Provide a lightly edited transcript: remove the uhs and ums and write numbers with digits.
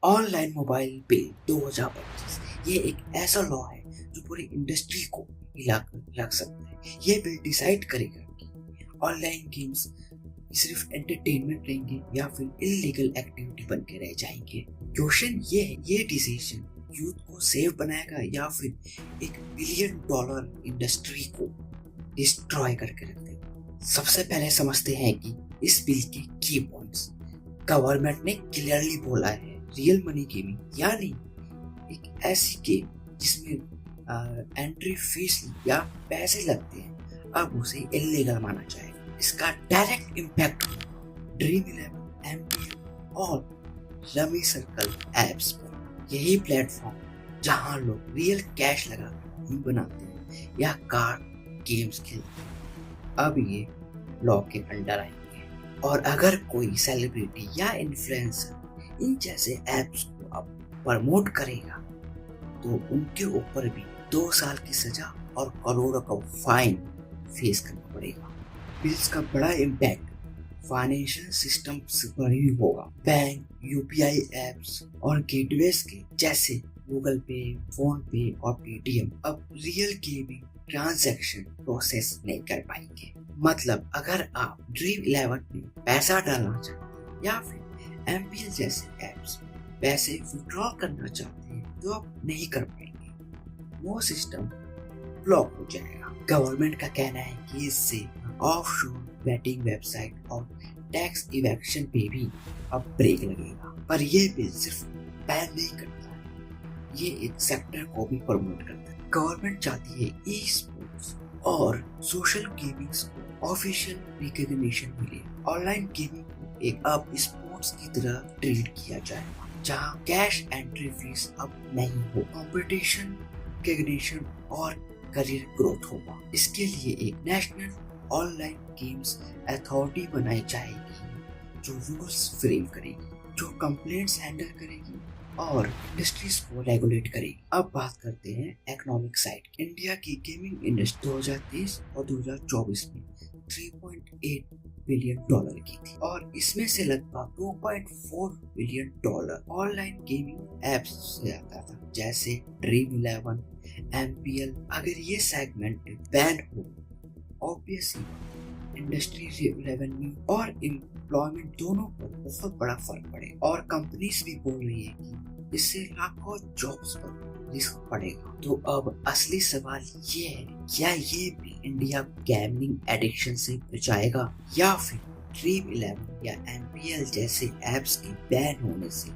Online mobile bill 2025 ये एक ऐसा लॉ है जो पूरी इंडस्ट्री को हिला कर रख सकता है। ये बिल डिसाइड करेगा कि ऑनलाइन गेम्स सिर्फ एंटरटेनमेंट रहेंगे या फिर इलीगल एक्टिविटी बन के रह जाएंगे। क्वेश्चन ये है, ये डिसीजन यूथ को सेफ बनाएगा या फिर एक बिलियन डॉलर इंडस्ट्री को डिस्ट्रॉय करके रख देगा। सबसे पहले समझते हैं कि इस बिल के की पॉइंट्स। गवर्नमेंट ने क्लियरली बोला है रियल मनी गेमिंग यानी एक ऐसी गेम जिसमें एंट्री फीस या पैसे लगते हैं, अब उसे इल्लीगल माना जाएगा। इसका डायरेक्ट इम्पैक्ट ड्रीम 11, एमपीएल और रमी सर्कल एप्स पर। यही प्लेटफॉर्म जहां लोग रियल कैश लगा गेम बनाते हैं या कार्ड गेम्स खेलते हैं, अब ये लॉ के अंडर आएंगे। और अगर कोई सेलिब्रिटी या इन्फ्लुएंसर इन जैसे ऐप्स को अब प्रमोट करेगा तो उनके ऊपर भी 2 साल की सजा और करोड़ों का फाइन फेस करना पड़ेगा। बिल्स का बड़ा इम्पैक्ट फाइनेंशियल सिस्टम पर ही होगा। बैंक, यूपीआई एप्स और गेटवेज के जैसे गूगल पे, फोन पे और पेटीएम अब रियल गेमिंग ट्रांजैक्शन प्रोसेस नहीं कर पाएंगे। मतलब अगर आप ड्रीम 11 में पैसा डालना चाहते या फिर एमपीएल जैसे एप्स पैसे विड्रॉ करना चाहते हैं तो आप नहीं कर पाएंगे, वो सिस्टम ब्लॉक हो जाएगा। गवर्नमेंट का कहना है कि इससे ऑफशोर बेटिंग वेबसाइट और टैक्स इवेक्शन पे भी अब ब्रेक लगेगा। पर यह बिल सिर्फ बैन नहीं करता है, ये एक सेक्टर को भी प्रमोट करता है। गवर्नमेंट चाहती है ई स्पोर्ट्स और सोशल गेमिंग्स को ऑफिशियल रिकॉग्निशन मिले। ऑनलाइन गेमिंग को एक अब स्पोर्ट्स की तरह ट्रीट किया जाएगा, जहां कैश एंट्री फीस अब नहीं हो। कंपटीशन, रिकॉग्निशन और करियर ग्रोथ होगा। इसके लिए एक नेशनल ऑनलाइन गेम्स अथॉरिटी बनाई जाएगी जो रूल्स फ्रेम करेगी, जो कंप्लेंट्स हैंडल करेगी और इंडस्ट्रीज को रेगुलेट करेगी। अब बात करते हैं इकोनॉमिक साइड। इंडिया की गेमिंग इंडस्ट्री 2023 और 2024 में 3.8 बिलियन डॉलर की थी और इसमें से लगभग 2.4 billion dollar online gaming apps से आता था, जैसे ड्रीम 11, एमपीएल। अगर ये सेगमेंट बैन हो, ऑब्वियसली इंडस्ट्री रेवेन्यू और एम्प्लॉयमेंट दोनों पर बहुत बड़ा फर्क पड़ेगा। और कंपनीज भी बोल रही है कि इससे लाखों जॉब्स पर रिस्क पड़ेगा। तो अब असली सवाल ये है, क्या ये भी इंडिया गैमलिंग एडिक्शन से बचाएगा या फिर ड्रीम 11 या एमपीएल जैसे एप्स के बैन होने से